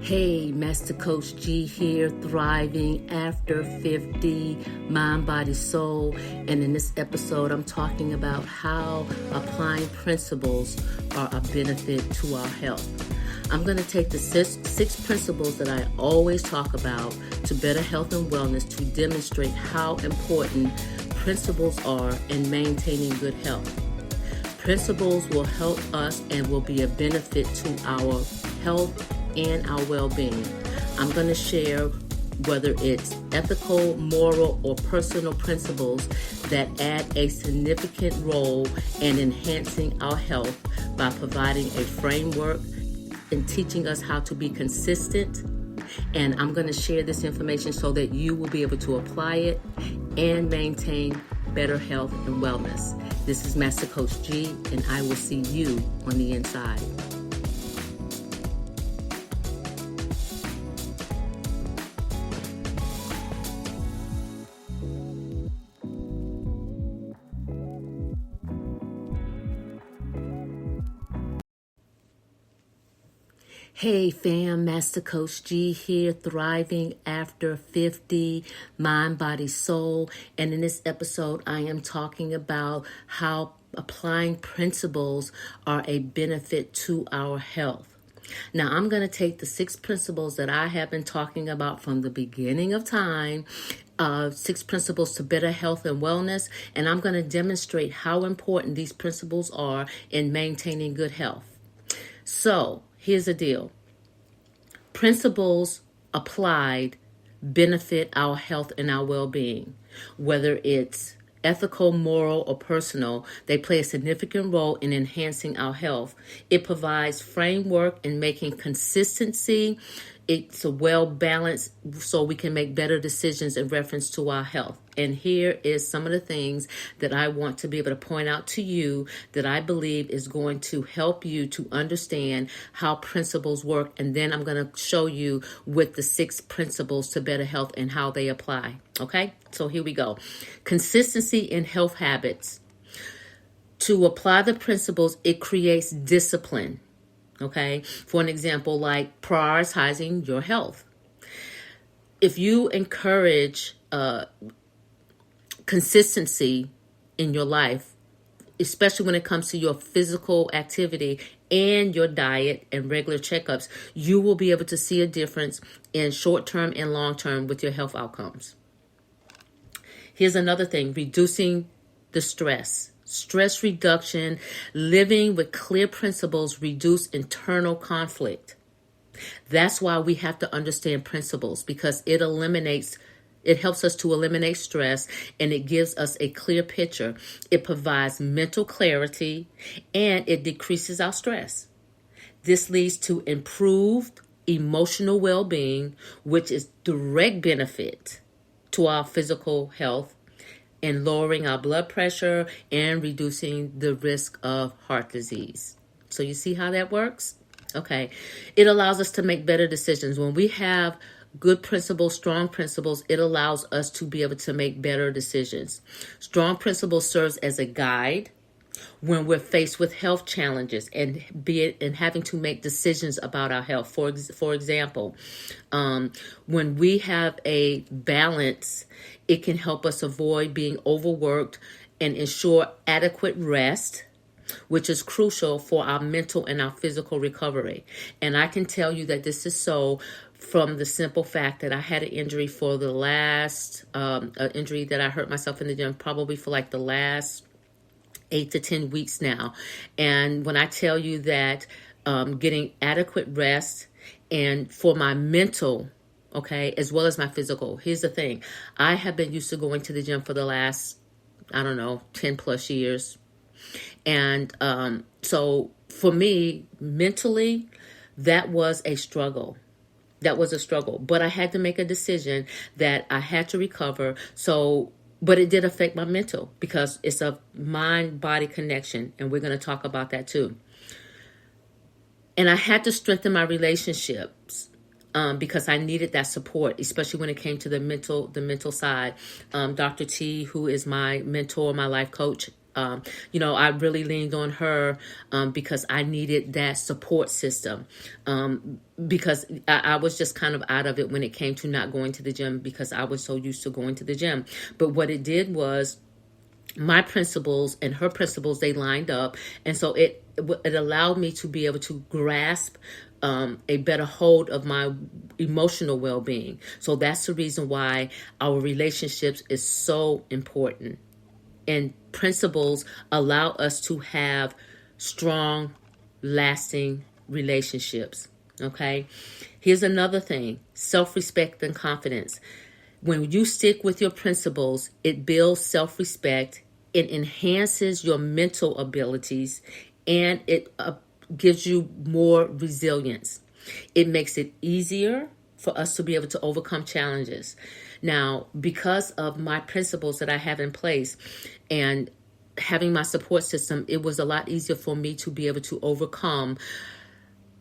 Hey, Master Coach G here, thriving after 50, mind, body, soul. And in this episode, I'm talking about how applying principles are a benefit to our health. I'm going to take the six principles that I always talk about to better health and wellness to demonstrate how important principles are in maintaining good health. Principles will help us and will be a benefit to our health and our well-being. I'm going to share whether it's ethical, moral, or personal principles that add a significant role in enhancing our health by providing a framework and teaching us how to be consistent. And I'm going to share this information so that you will be able to apply it and maintain better health and wellness. This is Master Coach G, and I will see you on the inside. Hey fam, Master Coach G here, thriving after 50, mind, body, soul. And in this episode, I am talking about how applying principles are a benefit to our health. Now, I'm going to take the 6 principles that I have been talking about from the beginning of time, 6 principles to better health and wellness, and I'm going to demonstrate how important these principles are in maintaining good health. So, here's the deal. Principles applied benefit our health and our well-being. Whether it's ethical, moral, or personal, they play a significant role in enhancing our health. It provides framework in making consistency. It's a well-balanced so we can make better decisions in reference to our health. And here is some of the things that I want to be able to point out to you that I believe is going to help you to understand how principles work. And then I'm going to show you with the 6 principles to better health and how they apply. Okay, so here we go. Consistency in health habits. To apply the principles, it creates discipline. Okay, for an example, like prioritizing your health. If you encourage consistency in your life, especially when it comes to your physical activity and your diet and regular checkups, you will be able to see a difference in short-term and long-term with your health outcomes. Here's another thing, reducing the stress. Stress reduction, living with clear principles reduce internal conflict. That's why we have to understand principles, because it helps us to eliminate stress, and it gives us a clear picture. It provides mental clarity, and it decreases our stress. This leads to improved emotional well-being, which is direct benefit to our physical health, and lowering our blood pressure and reducing the risk of heart disease. So you see how that works? Okay. It allows us to make better decisions. When we have good principles, strong principles, it allows us to be able to make better decisions. Strong principles serves as a guide when we're faced with health challenges and having to make decisions about our health. For example, when we have a balance, it can help us avoid being overworked and ensure adequate rest, which is crucial for our mental and our physical recovery. And I can tell you that this is so from the simple fact that I had an injury for the last, injury that I hurt myself in the gym probably for like the last 8 to 10 weeks now. And when I tell you that getting adequate rest and for my mental, okay, as well as my physical, here's the thing. I have been used to going to the gym for the last, 10 plus years. And so for me, mentally, that was a struggle. But I had to make a decision that I had to recover. But it did affect my mental because it's a mind-body connection, and we're going to talk about that too. And I had to strengthen my relationships because I needed that support, especially when it came to the mental side. Dr. T, who is my mentor, my life coach, I really leaned on her because I needed that support system. Because I was just kind of out of it when it came to not going to the gym because I was so used to going to the gym. But what it did was my principles and her principles, they lined up. And so it allowed me to be able to grasp a better hold of my emotional well-being. So that's the reason why our relationships is so important. And principles allow us to have strong, lasting relationships. Okay? Here's another thing: self-respect and confidence. When you stick with your principles, it builds self-respect, it enhances your mental abilities, and it gives you more resilience. It makes it easier for us to be able to overcome challenges. Now, because of my principles that I have in place and having my support system, it was a lot easier for me to be able to overcome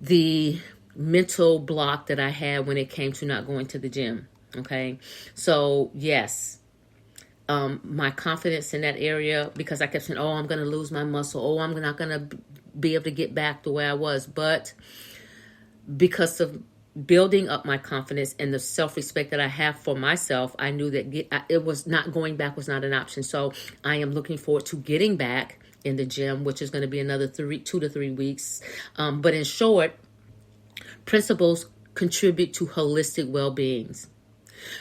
the mental block that I had when it came to not going to the gym. Okay, so yes, my confidence in that area, because I kept saying, oh, I'm going to lose my muscle. Oh, I'm not going to be able to get back the way I was. But because of building up my confidence and the self-respect that I have for myself, I knew that it was not going back was not an option. So I am looking forward to getting back in the gym, which is going to be another 2 to 3 weeks. But in short, principles contribute to holistic well-being.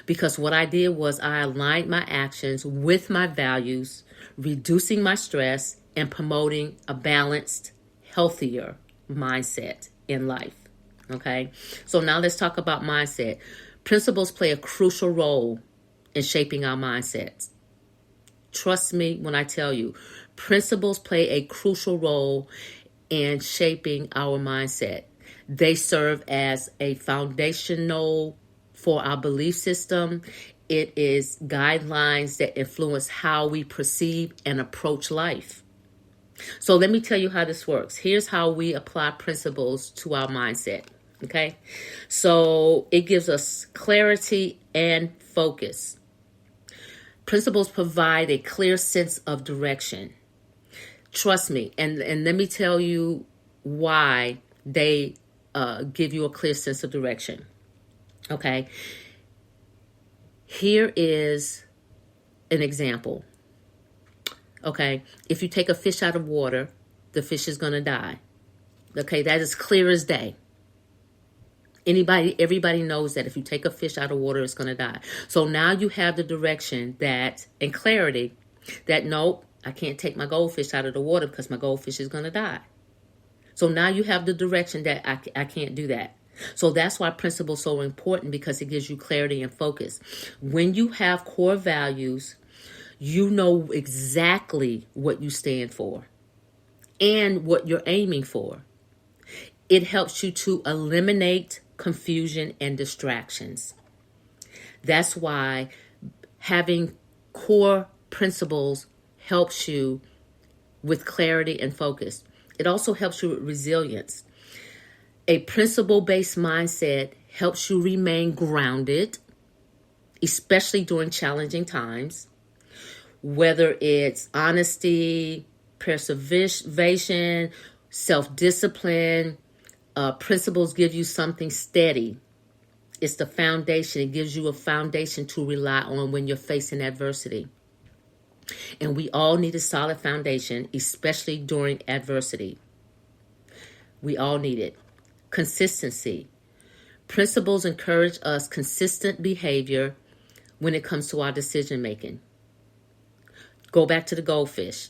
Because what I did was I aligned my actions with my values, reducing my stress and promoting a balanced, healthier mindset in life. Okay, so now let's talk about mindset. Principles play a crucial role in shaping our mindsets. Trust me when I tell you, principles play a crucial role in shaping our mindset. They serve as a foundational for our belief system. It is guidelines that influence how we perceive and approach life. So let me tell you how this works. Here's how we apply principles to our mindset. Okay, so it gives us clarity and focus. Principles provide a clear sense of direction. Trust me, and let me tell you why they give you a clear sense of direction. Okay, here is an example. Okay, if you take a fish out of water, the fish is going to die. Okay, that is clear as day. Everybody knows that if you take a fish out of water, it's going to die. So now you have the direction and clarity that, nope, I can't take my goldfish out of the water because my goldfish is going to die. So now you have the direction that I can't do that. So that's why principles are so important, because it gives you clarity and focus. When you have core values, you know exactly what you stand for and what you're aiming for. It helps you to eliminate confusion and distractions. That's why having core principles helps you with clarity and focus. It also helps you with resilience. A principle-based mindset helps you remain grounded, especially during challenging times, whether it's honesty, perseverance, self-discipline. Principles give you something steady. It's the foundation. It gives you a foundation to rely on when you're facing adversity. And we all need a solid foundation, especially during adversity. We all need it. Consistency. Principles encourage us consistent behavior when it comes to our decision making. Go back to the goldfish.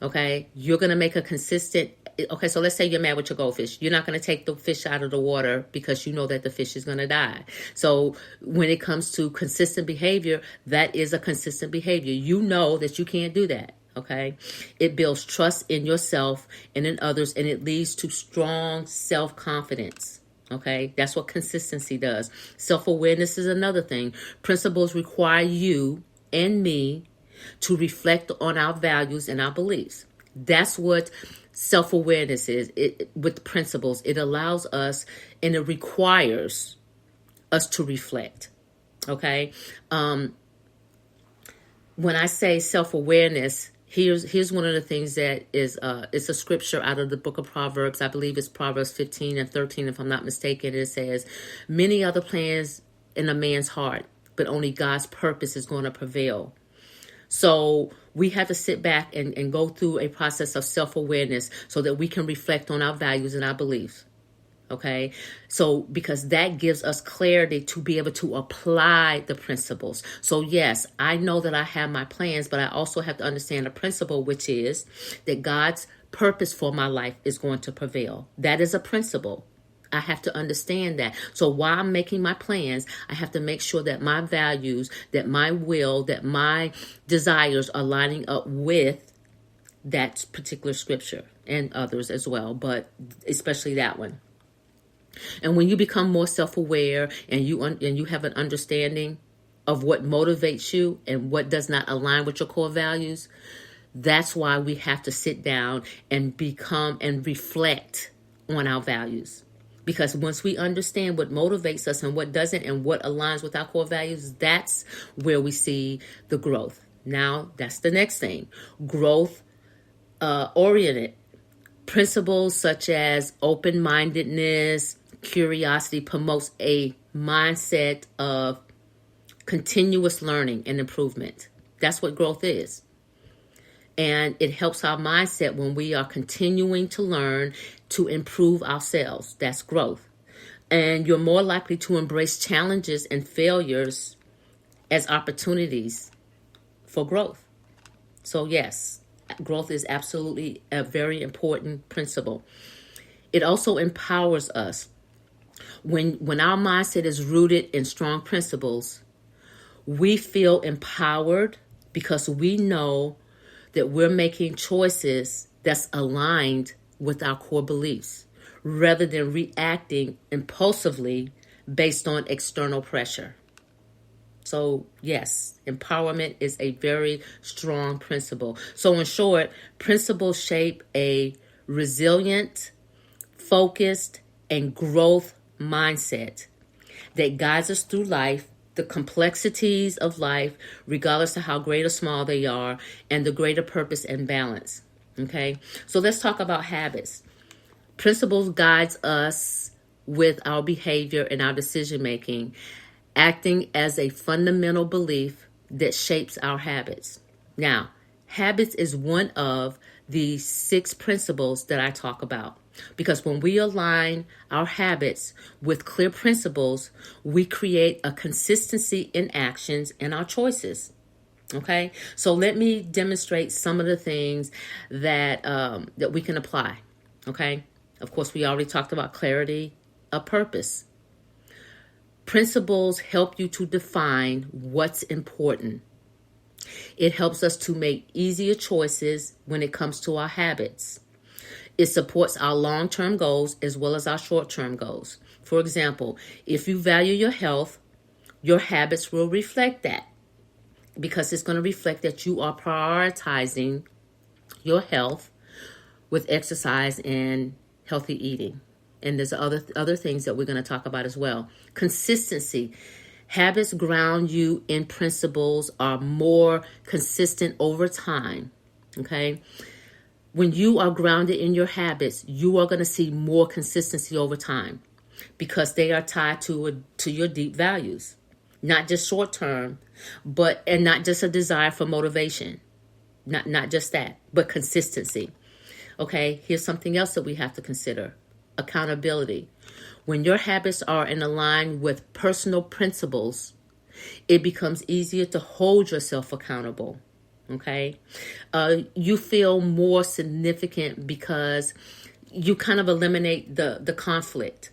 Okay, you're going to make a consistent. Okay, so let's say you're mad with your goldfish. You're not going to take the fish out of the water because you know that the fish is going to die. So when it comes to consistent behavior, that is a consistent behavior. You know that you can't do that. Okay, it builds trust in yourself and in others, and it leads to strong self-confidence. Okay, that's what consistency does. Self-awareness is another thing. Principles require you and me to reflect on our values and our beliefs. That's what self-awareness is. With principles, it allows us and it requires us to reflect. Okay, when I say self-awareness, Here's one of the things that is it's a scripture out of the book of Proverbs. I believe it's Proverbs 15 and 13, if I'm not mistaken. It says, many other plans in a man's heart, but only God's purpose is going to prevail. So we have to sit back and go through a process of self-awareness so that we can reflect on our values and our beliefs. Okay, so because that gives us clarity to be able to apply the principles. So yes, I know that I have my plans, but I also have to understand the principle, which is that God's purpose for my life is going to prevail. That is a principle. I have to understand that. So while I'm making my plans, I have to make sure that my values, that my will, that my desires are lining up with that particular scripture and others as well, but especially that one. And when you become more self-aware and you have an understanding of what motivates you and what does not align with your core values, that's why we have to sit down and become and reflect on our values. Because once we understand what motivates us and what doesn't and what aligns with our core values, that's where we see the growth. Now, that's the next thing. Growth oriented. Principles such as open-mindedness, curiosity promotes a mindset of continuous learning and improvement. That's what growth is. And it helps our mindset when we are continuing to learn to improve ourselves. That's growth. And you're more likely to embrace challenges and failures as opportunities for growth. So yes, growth is absolutely a very important principle. It also empowers us. When our mindset is rooted in strong principles, we feel empowered because we know that we're making choices that's aligned with our core beliefs rather than reacting impulsively based on external pressure. So yes, empowerment is a very strong principle. So in short, principles shape a resilient, focused, and growth mindset that guides us through life, the complexities of life, regardless of how great or small they are, and the greater purpose and balance. Okay, so let's talk about habits. Principles guides us with our behavior and our decision making, acting as a fundamental belief that shapes our habits. Now, habits is one of the 6 principles that I talk about. Because when we align our habits with clear principles, we create a consistency in actions and our choices. Okay, so let me demonstrate some of the things that that we can apply. Okay, of course, we already talked about clarity of purpose. Principles help you to define what's important. It helps us to make easier choices when it comes to our habits. It supports our long-term goals as well as our short-term goals. For example, if you value your health, your habits will reflect that because it's going to reflect that you are prioritizing your health with exercise and healthy eating. And there's other things that we're going to talk about as well. Consistency. Habits ground you in principles are more consistent over time. Okay? When you are grounded in your habits, you are going to see more consistency over time because they are tied to your deep values, not just short term, and not just a desire for motivation, not just that, but consistency. Okay, here's something else that we have to consider: accountability. When your habits are in line with personal principles, it becomes easier to hold yourself accountable. Okay, you feel more significant because you kind of eliminate the conflict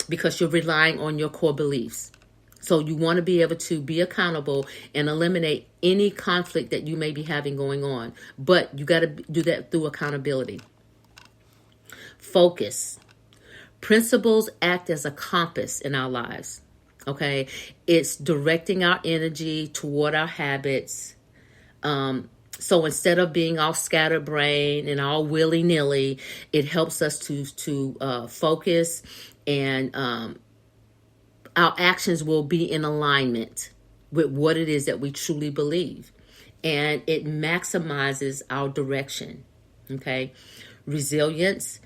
because you're relying on your core beliefs. So you want to be able to be accountable and eliminate any conflict that you may be having going on. But you got to do that through accountability. Focus. Principles act as a compass in our lives. Okay, it's directing our energy toward our habits. So instead of being all scatterbrained and all willy-nilly, it helps us to focus, and our actions will be in alignment with what it is that we truly believe. and it maximizes our direction. Okay. Resilience.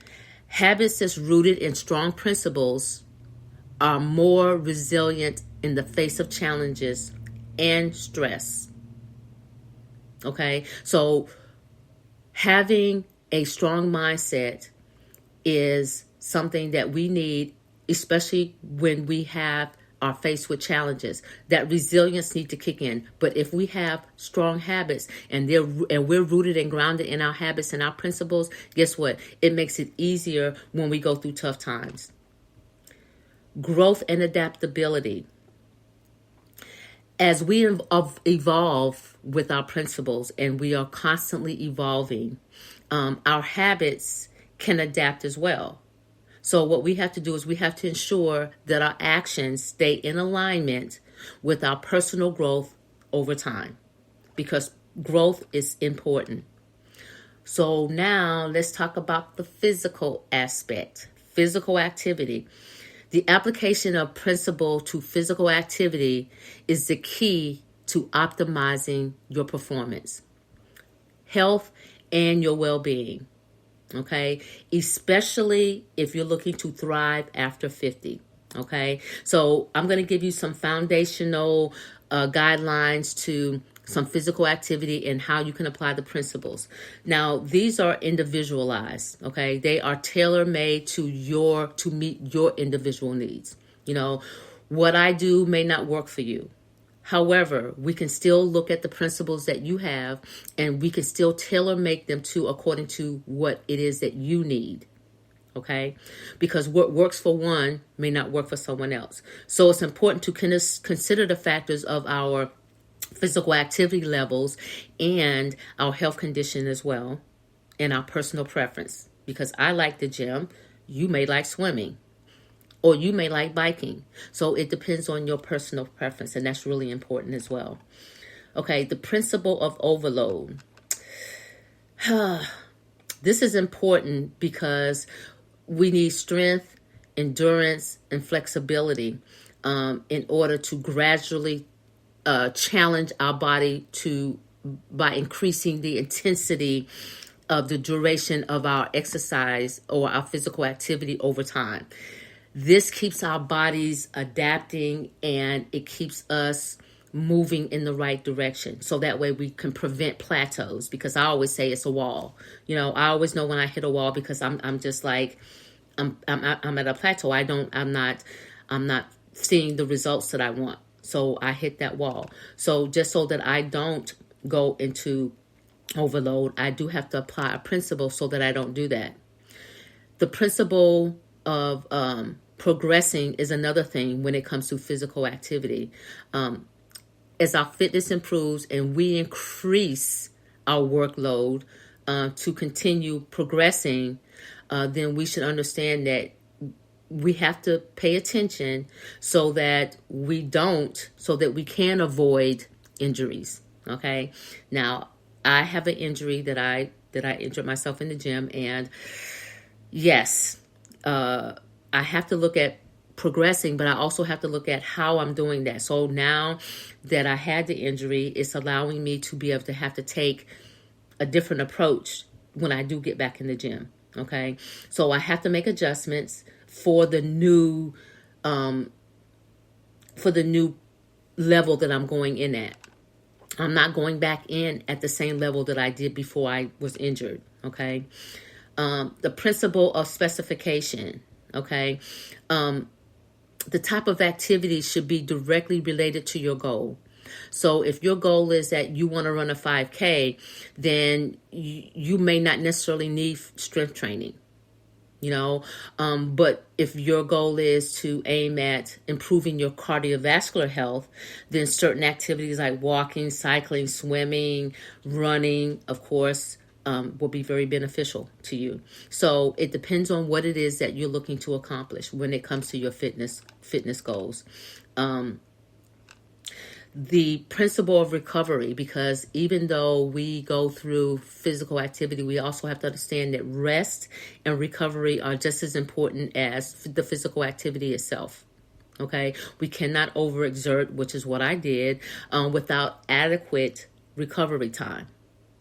Habits that's rooted in strong principles are more resilient in the face of challenges and stress. Okay. So having a strong mindset is something that we need, especially when we are faced with challenges. That resilience needs to kick in. But if we have strong habits and we're rooted and grounded in our habits and our principles, guess what? It makes it easier when we go through tough times. Growth and adaptability. As we evolve with our principles and we are constantly evolving, our habits can adapt as well. So what we have to do is we have to ensure that our actions stay in alignment with our personal growth over time, because growth is important. So now let's talk about the physical aspect, physical activity. The application of principle to physical activity is the key to optimizing your performance, health, and your well-being. Okay, especially if you're looking to thrive after 50. Okay, so I'm going to give you some foundational guidelines to some physical activity and how you can apply the principles. Now, these are individualized. Okay, they are tailor-made to meet your individual needs. You know, what I do may not work for you. However, we can still look at the principles that you have and we can still tailor make them according to what it is that you need. Okay? Because what works for one may not work for someone else. So it's important to consider the factors of our physical activity levels and our health condition as well, and our personal preference. Because I like the gym, you may like swimming. Or you may like biking. So it depends on your personal preference, and that's really important as well. Okay, the principle of overload. This is important because we need strength, endurance, and flexibility in order to gradually challenge our body by increasing the intensity of the duration of our exercise or our physical activity over time. This keeps our bodies adapting and it keeps us moving in the right direction. So that way we can prevent plateaus, because I always say it's a wall. You know, I always know when I hit a wall because I'm just like, I'm at a plateau. I'm not seeing the results that I want. So I hit that wall. So just so that I don't go into overload, I do have to apply a principle so that I don't do that. The principle of progressing is another thing when it comes to physical activity. As our fitness improves and we increase our workload to continue progressing, then we should understand that we have to pay attention so that we can avoid injuries. Okay. Now, I have an injury that I injured myself in the gym, and yes, I have to look at progressing, but I also have to look at how I'm doing that. So now that I had the injury, it's allowing me to be able to have to take a different approach when I do get back in the gym. Okay. So I have to make adjustments for the new level that I'm going in at. I'm not going back in at the same level that I did before I was injured. Okay. The principle of specification. Okay. The type of activity should be directly related to your goal. So if your goal is that you want to run a 5K, then you may not necessarily need strength training, but if your goal is to aim at improving your cardiovascular health, then certain activities like walking, cycling, swimming, running, of course, will be very beneficial to you. So it depends on what it is that you're looking to accomplish when it comes to your fitness goals. The principle of recovery, because even though we go through physical activity, we also have to understand that rest and recovery are just as important as the physical activity itself. Okay, we cannot overexert, which is what I did, without adequate recovery time,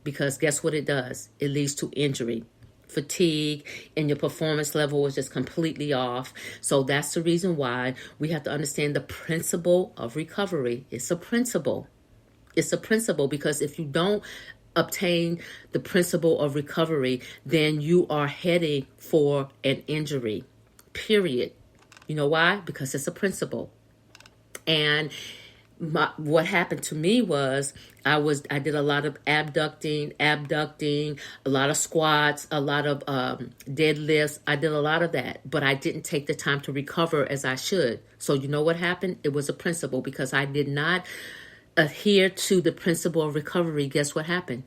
because guess what it does? It leads to injury, fatigue, and your performance level is just completely off. So that's the reason why we have to understand the principle of recovery. It's a principle. It's a principle, because if you don't obtain the principle of recovery, then you are heading for an injury, period. You know why? Because it's a principle. And what happened to me was I did a lot of abducting, a lot of squats, a lot of deadlifts. I did a lot of that, but I didn't take the time to recover as I should. So you know what happened? It was a principle, because I did not adhere to the principle of recovery. Guess what happened?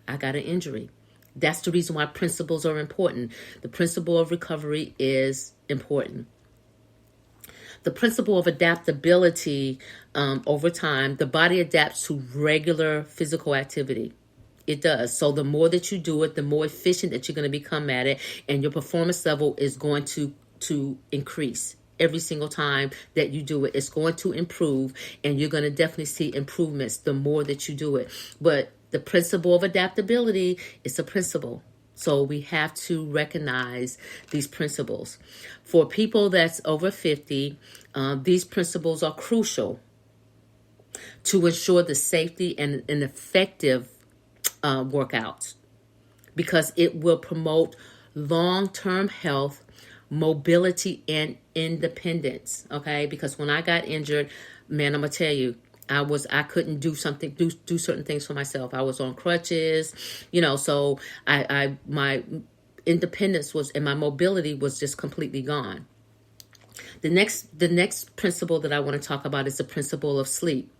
I got an injury. That's the reason why principles are important. The principle of recovery is important. The principle of adaptability, over time, the body adapts to regular physical activity. It does. So the more that you do it, the more efficient that you're going to become at it, and your performance level is going to increase. Every single time that you do it, it's going to improve, and you're going to definitely see improvements the more that you do it. But the principle of adaptability is a principle. So we have to recognize these principles. For people that's over 50, these principles are crucial to ensure the safety and an effective workouts, because it will promote long-term health, mobility, and independence. Okay, because when I got injured, man, I'm gonna tell you, I couldn't do certain things for myself. I was on crutches, so my independence was, and my mobility was just completely gone. The next principle that I want to talk about is the principle of sleep.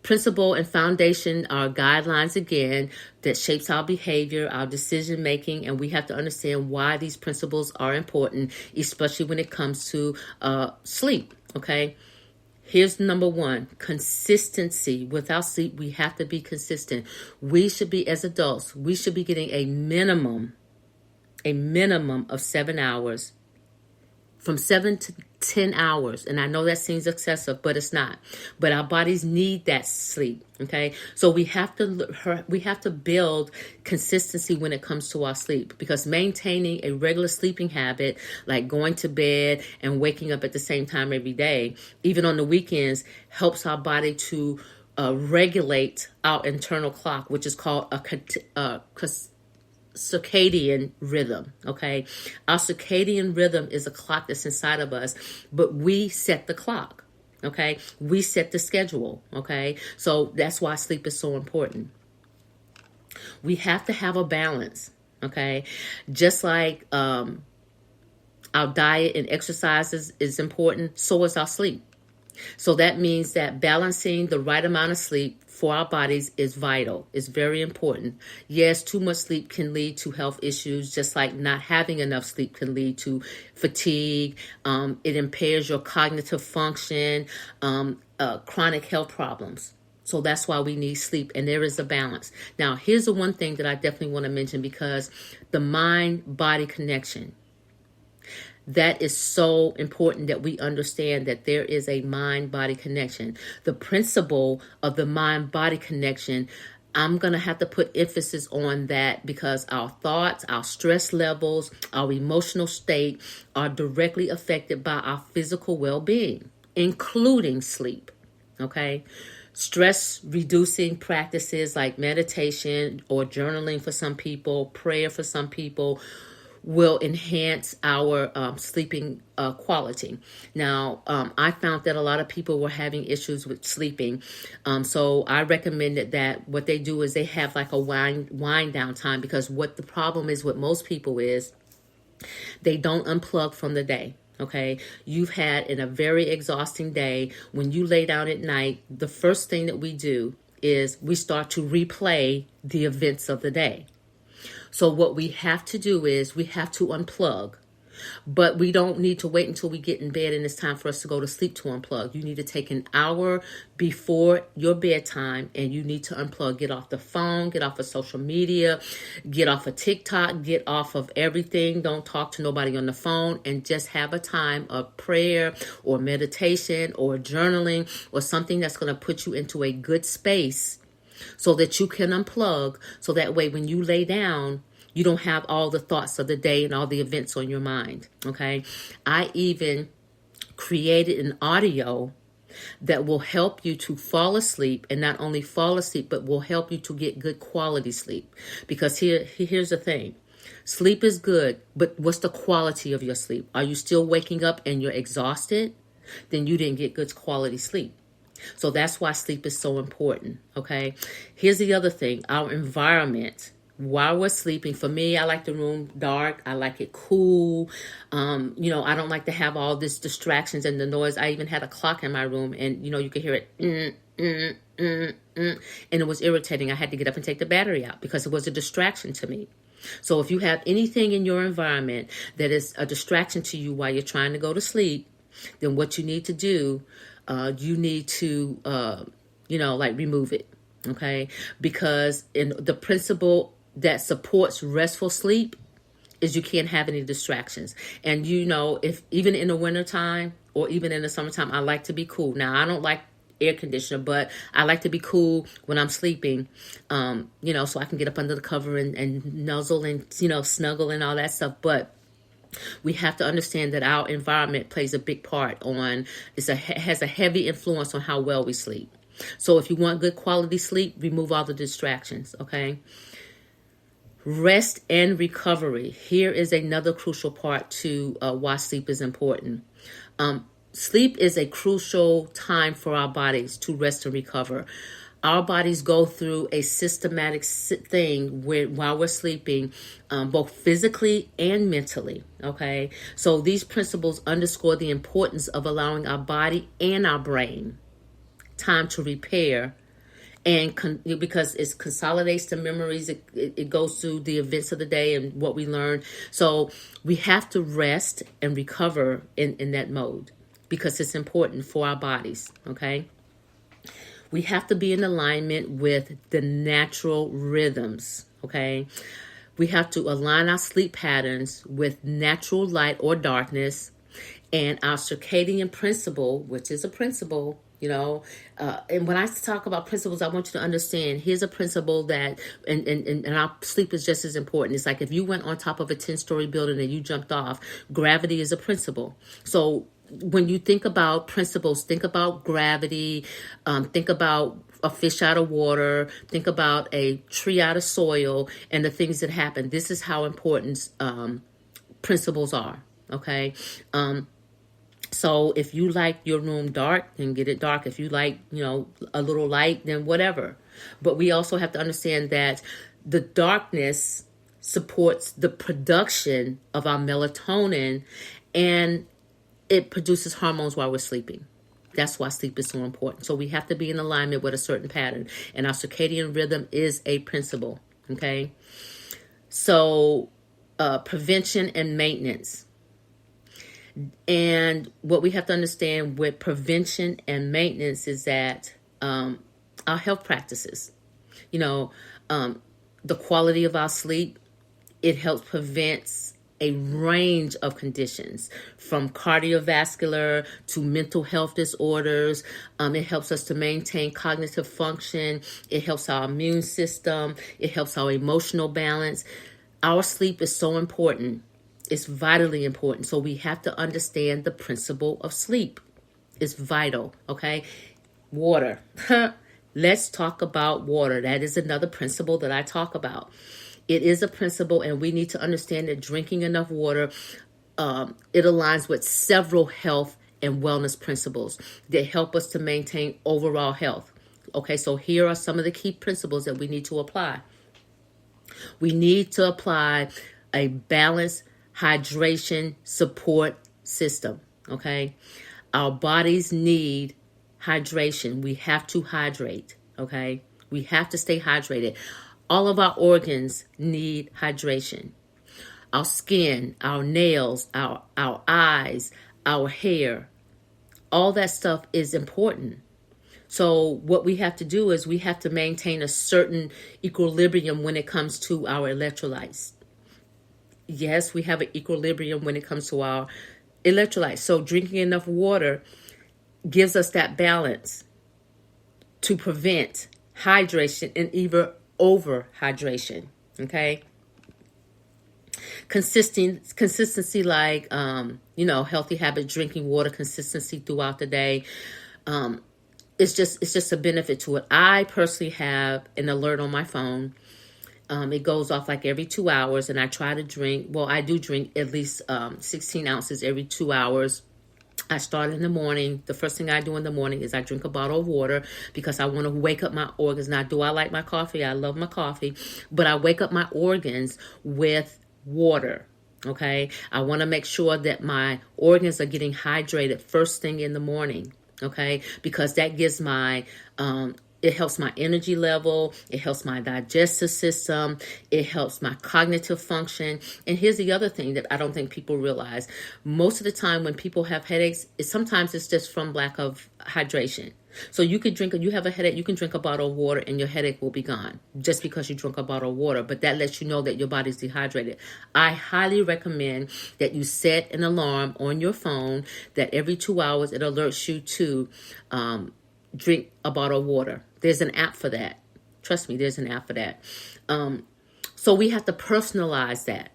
Principle and foundation are guidelines, again, that shapes our behavior, our decision making, and we have to understand why these principles are important, especially when it comes to sleep. Okay. Here's number one: consistency. Without sleep, we have to be consistent. We should be, as adults, we should be getting a minimum of 7 hours, from 7 to 10 hours. And I know that seems excessive, but it's not. But our bodies need that sleep. Okay. So we have to build consistency when it comes to our sleep, because maintaining a regular sleeping habit, like going to bed and waking up at the same time every day, even on the weekends, helps our body to regulate our internal clock, which is called a circadian rhythm. Okay, our circadian rhythm is a clock that's inside of us, but we set the clock. Okay, we set the schedule. Okay, so that's why sleep is so important. We have to have a balance. Okay, just like our diet and exercises is important, so is our sleep. So that means that balancing the right amount of sleep for our bodies is vital. It's very important. Yes, too much sleep can lead to health issues, just like not having enough sleep can lead to fatigue. It impairs your cognitive function, chronic health problems. So that's why we need sleep, and there is a balance. Now, here's the one thing that I definitely want to mention, because the mind-body connection. That is so important, that we understand that there is a mind-body connection. The principle of the mind-body connection, I'm going to have to put emphasis on that, because our thoughts, our stress levels, our emotional state are directly affected by our physical well-being, including sleep. Okay? Stress reducing practices like meditation or journaling for some people, prayer for some people, will enhance our sleeping quality. Now, I found that a lot of people were having issues with sleeping. So I recommended that what they do is they have like a wind down time, because what the problem is with most people is they don't unplug from the day. Okay, you've had a very exhausting day. When you lay down at night, the first thing that we do is we start to replay the events of the day. So what we have to do is we have to unplug, but we don't need to wait until we get in bed and it's time for us to go to sleep to unplug. You need to take an hour before your bedtime, and you need to unplug. Get off the phone, get off of social media, get off of TikTok, get off of everything. Don't talk to nobody on the phone, and just have a time of prayer or meditation or journaling or something that's going to put you into a good space so that you can unplug. So that way, when you lay down, you don't have all the thoughts of the day and all the events on your mind. Okay. I even created an audio that will help you to fall asleep, and not only fall asleep, but will help you to get good quality sleep. Because here's the thing. Sleep is good, but what's the quality of your sleep? Are you still waking up and you're exhausted? Then you didn't get good quality sleep. So that's why sleep is so important, okay? Here's the other thing. Our environment. While we're sleeping, for me, I like the room dark. I like it cool. I don't like to have all this distractions and the noise. I even had a clock in my room, and you could hear it, and it was irritating. I had to get up and take the battery out because it was a distraction to me. So if you have anything in your environment that is a distraction to you while you're trying to go to sleep, then what you need to do, you need to, remove it. Okay? Because in the principle that supports restful sleep is you can't have any distractions. And if even in the wintertime or even in the summertime, I like to be cool. Now, I don't like air conditioner, but I like to be cool when I'm sleeping, so I can get up under the cover and nuzzle and, snuggle and all that stuff. But we have to understand that our environment plays a big part has a heavy influence on how well we sleep. So if you want good quality sleep, remove all the distractions, okay? Rest and recovery. Here is another crucial part to why sleep is important. Sleep is a crucial time for our bodies to rest and recover. Our bodies go through a systematic thing while we're sleeping, both physically and mentally. Okay, so these principles underscore the importance of allowing our body and our brain time to repair. And because it consolidates the memories, it goes through the events of the day and what we learned. So we have to rest and recover in that mode because it's important for our bodies, okay? We have to be in alignment with the natural rhythms, okay? We have to align our sleep patterns with natural light or darkness and our circadian principle, which is a principle, and when I talk about principles, I want you to understand, here's a principle that, and our sleep is just as important. It's like if you went on top of a 10-story building and you jumped off, gravity is a principle. So when you think about principles, think about gravity, think about a fish out of water, think about a tree out of soil, and the things that happen. This is how important principles are, okay? So if you like your room dark, then get it dark. If you like, a little light, then whatever. But we also have to understand that the darkness supports the production of our melatonin, and it produces hormones while we're sleeping. That's why sleep is so important. So we have to be in alignment with a certain pattern. And our circadian rhythm is a principle, okay? So prevention and maintenance. And what we have to understand with prevention and maintenance is that our health practices, the quality of our sleep, it helps prevent a range of conditions from cardiovascular to mental health disorders. It helps us to maintain cognitive function. It helps our immune system. It helps our emotional balance. Our sleep is so important. It's vitally important. So we have to understand the principle of sleep. It's vital, okay? Water. Let's talk about water. That is another principle that I talk about. It is a principle, and we need to understand that drinking enough water, it aligns with several health and wellness principles that help us to maintain overall health. Okay, so here are some of the key principles that we need to apply. We need to apply a balanced hydration support system, okay? Our bodies need hydration. We have to hydrate, okay? We have to stay hydrated. All of our organs need hydration. Our skin, our nails, our eyes, our hair, all that stuff is important. So what we have to do is we have to maintain a certain equilibrium when it comes to our electrolytes. Yes, we have an equilibrium when it comes to our electrolytes. So drinking enough water gives us that balance to prevent hydration, and even over hydration. Okay. Consistency, like healthy habit, drinking water, consistency throughout the day. It's just a benefit to it. I personally have an alert on my phone. It goes off like every 2 hours, and I try to drink. Well, I do drink at least 16 ounces every 2 hours. I start in the morning. The first thing I do in the morning is I drink a bottle of water because I want to wake up my organs. Now, do I like my coffee? I love my coffee, but I wake up my organs with water. Okay. I want to make sure that my organs are getting hydrated first thing in the morning. Okay. Because that gives it helps my energy level. It helps my digestive system. It helps my cognitive function. And here's the other thing that I don't think people realize. Most of the time when people have headaches, sometimes it's just from lack of hydration. So you have a headache, you can drink a bottle of water and your headache will be gone just because you drink a bottle of water. But that lets you know that your body's dehydrated. I highly recommend that you set an alarm on your phone that every 2 hours it alerts you to drink a bottle of water. There's an app for that. Trust me, there's an app for that. So we have to personalize that,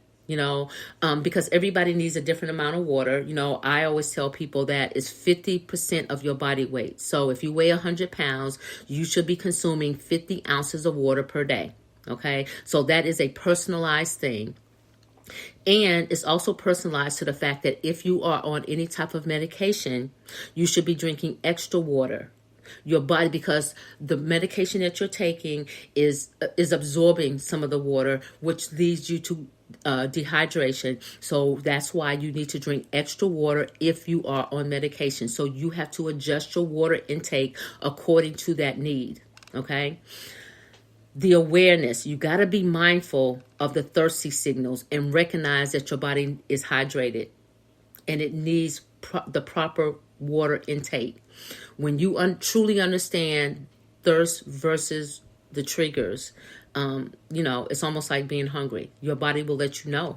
because everybody needs a different amount of water. I always tell people that it's 50% of your body weight. So if you weigh 100 pounds, you should be consuming 50 ounces of water per day. Okay. So that is a personalized thing. And it's also personalized to the fact that if you are on any type of medication, you should be drinking extra water. Your body, because the medication that you're taking is absorbing some of the water, which leads you to dehydration. So that's why you need to drink extra water if you are on medication. So you have to adjust your water intake according to that need. Okay. The awareness, you got to be mindful of the thirsty signals and recognize that your body is hydrated and it needs the proper water intake. When you truly understand thirst versus the triggers, it's almost like being hungry. Your body will let you know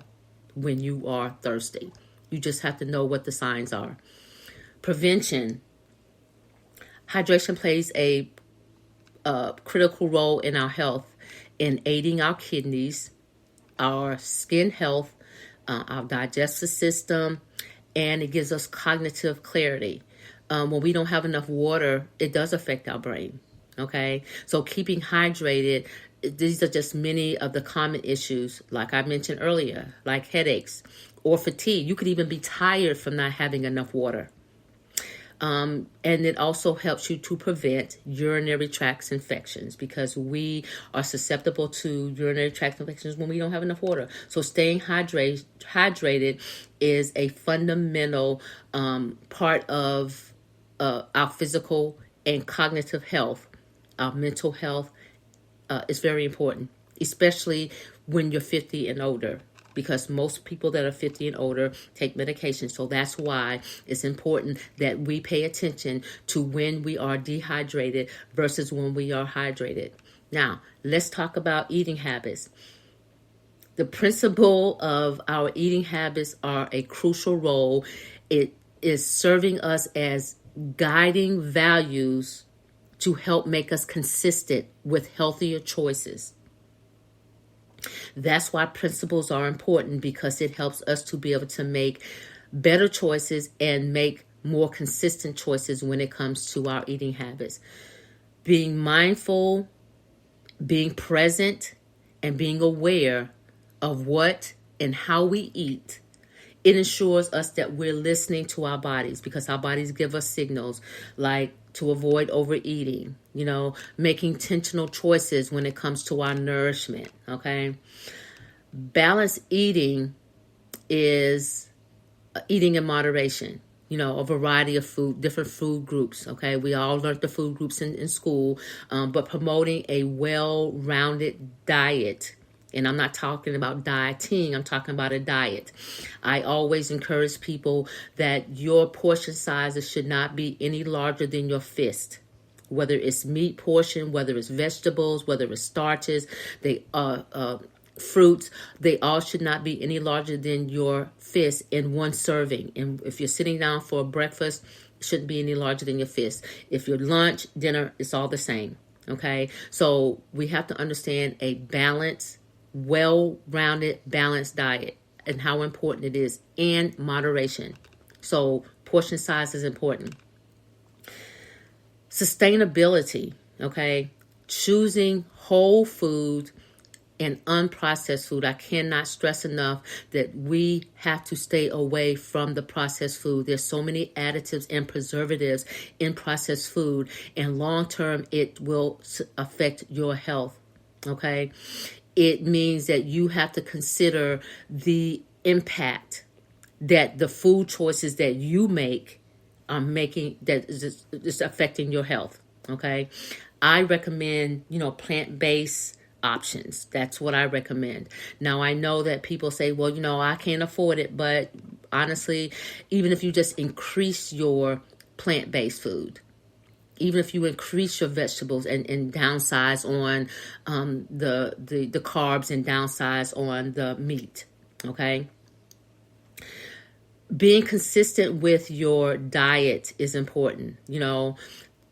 when you are thirsty. You just have to know what the signs are. Prevention. Hydration plays a critical role in our health, in aiding our kidneys, our skin health, our digestive system, and it gives us cognitive clarity. When we don't have enough water, it does affect our brain. Okay, so keeping hydrated, these are just many of the common issues, like I mentioned earlier, like headaches or fatigue. You could even be tired from not having enough water. And it also helps you to prevent urinary tract infections, because we are susceptible to urinary tract infections when we don't have enough water. So staying hydrated is a fundamental part of our physical and cognitive health. Our mental health is very important, especially when you're 50 and older, because most people that are 50 and older take medication. So that's why it's important that we pay attention to when we are dehydrated versus when we are hydrated. Now, let's talk about eating habits. The principle of our eating habits are a crucial role. It is serving us as guiding values to help make us consistent with healthier choices. That's why principles are important, because it helps us to be able to make better choices and make more consistent choices when it comes to our eating habits. Being mindful, being present, and being aware of what and how we eat, it ensures us that we're listening to our bodies, because our bodies give us signals like to avoid overeating, making intentional choices when it comes to our nourishment. Okay. Balanced eating is eating in moderation, a variety of food, different food groups. Okay. We all learned the food groups in school, but promoting a well-rounded diet. And I'm not talking about dieting, I'm talking about a diet. I always encourage people that your portion sizes should not be any larger than your fist. Whether it's meat portion, whether it's vegetables, whether it's starches, fruits, they all should not be any larger than your fist in one serving. And if you're sitting down for a breakfast, it shouldn't be any larger than your fist. If your lunch, dinner, it's all the same. Okay, so we have to understand a balanced, well-rounded, balanced diet and how important it is, and moderation. So portion size is important. Sustainability, okay? Choosing whole food and unprocessed food. I cannot stress enough that we have to stay away from the processed food. There's so many additives and preservatives in processed food, and long term it will affect your health. Okay? It means that you have to consider the impact that the food choices that you make are making, that is affecting your health. Okay? I recommend, plant-based options. That's what I recommend. Now, I know that people say, well, I can't afford it, but honestly, even if you just increase your plant-based food, even if you increase your vegetables and downsize on the carbs and downsize on the meat, okay? Being consistent with your diet is important.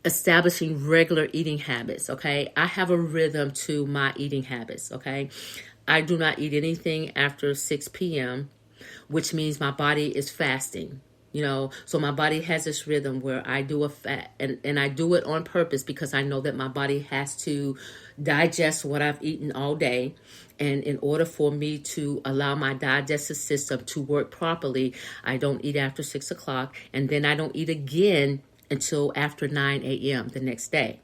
Establishing regular eating habits, okay? I have a rhythm to my eating habits, okay? I do not eat anything after 6 p.m., which means my body is fasting. So my body has this rhythm where I do a fat, and I do it on purpose because I know that my body has to digest what I've eaten all day. And in order for me to allow my digestive system to work properly, I don't eat after 6 o'clock, and then I don't eat again until after 9 a.m. the next day,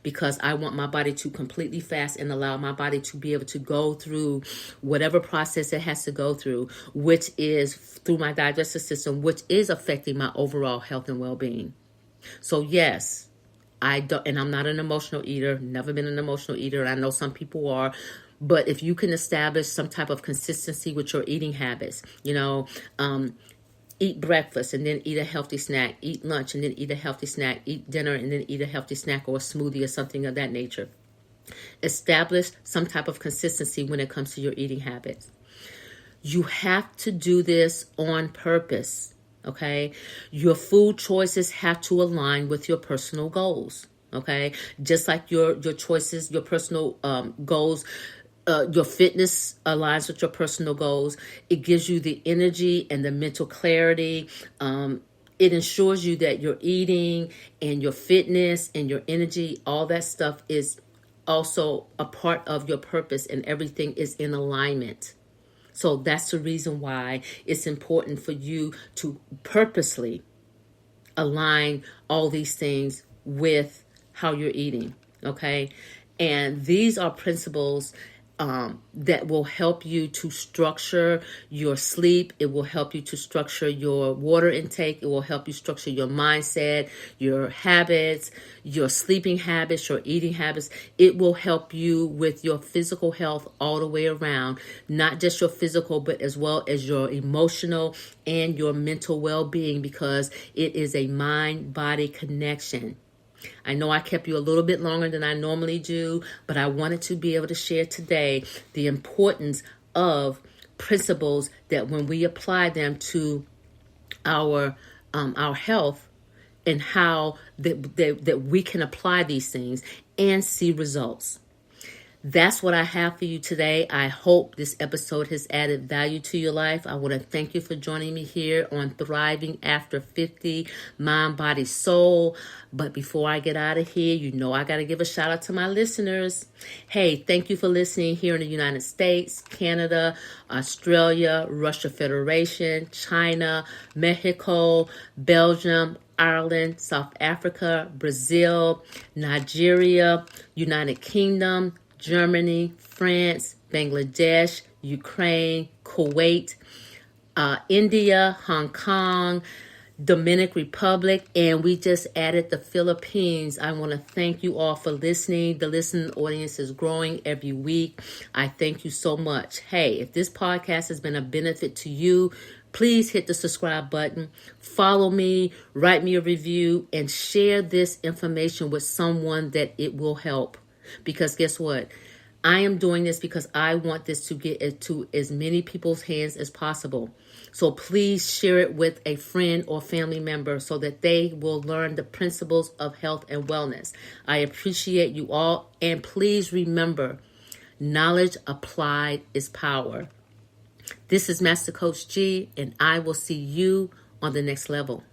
because I want my body to completely fast and allow my body to be able to go through whatever process it has to go through, which is through my digestive system, which is affecting my overall health and well-being. So yes, I don't, and I'm not an emotional eater, never been an emotional eater. I know some people are, but if you can establish some type of consistency with your eating habits, eat breakfast and then eat a healthy snack, eat lunch and then eat a healthy snack, eat dinner and then eat a healthy snack or a smoothie or something of that nature. Establish some type of consistency when it comes to your eating habits. You have to do this on purpose, okay? Your food choices have to align with your personal goals, okay? Just like your choices, your personal goals, your fitness aligns with your personal goals. It gives you the energy and the mental clarity. It ensures you that your eating and your fitness and your energy, all that stuff is also a part of your purpose, and everything is in alignment. So that's the reason why it's important for you to purposely align all these things with how you're eating, okay? And these are principles that will help you to structure your sleep. It will help you to structure your water intake. It will help you structure your mindset, your habits, your sleeping habits, your eating habits. It will help you with your physical health all the way around, not just your physical, but as well as your emotional and your mental well-being, because it is a mind-body connection. I know I kept you a little bit longer than I normally do, but I wanted to be able to share today the importance of principles that when we apply them to our health, and how that we can apply these things and see results. That's what I have for you today. I hope this episode has added value to your life. I want to thank you for joining me here on Thriving After 50, Mind, Body, Soul. But before I get out of here, I got to give a shout out to my listeners. Hey, thank you for listening here in the United States, Canada, Australia, Russia Federation, China, Mexico, Belgium, Ireland, South Africa, Brazil, Nigeria, United Kingdom, Germany, France, Bangladesh, Ukraine, Kuwait, India, Hong Kong, Dominican Republic, and we just added the Philippines. I want to thank you all for listening. The listening audience is growing every week. I thank you so much. Hey, if this podcast has been a benefit to you, please hit the subscribe button, follow me, write me a review, and share this information with someone that it will help. Because guess what? I am doing this because I want this to get to as many people's hands as possible. So please share it with a friend or family member so that they will learn the principles of health and wellness. I appreciate you all. And please remember, knowledge applied is power. This is Master Coach G, and I will see you on the next level.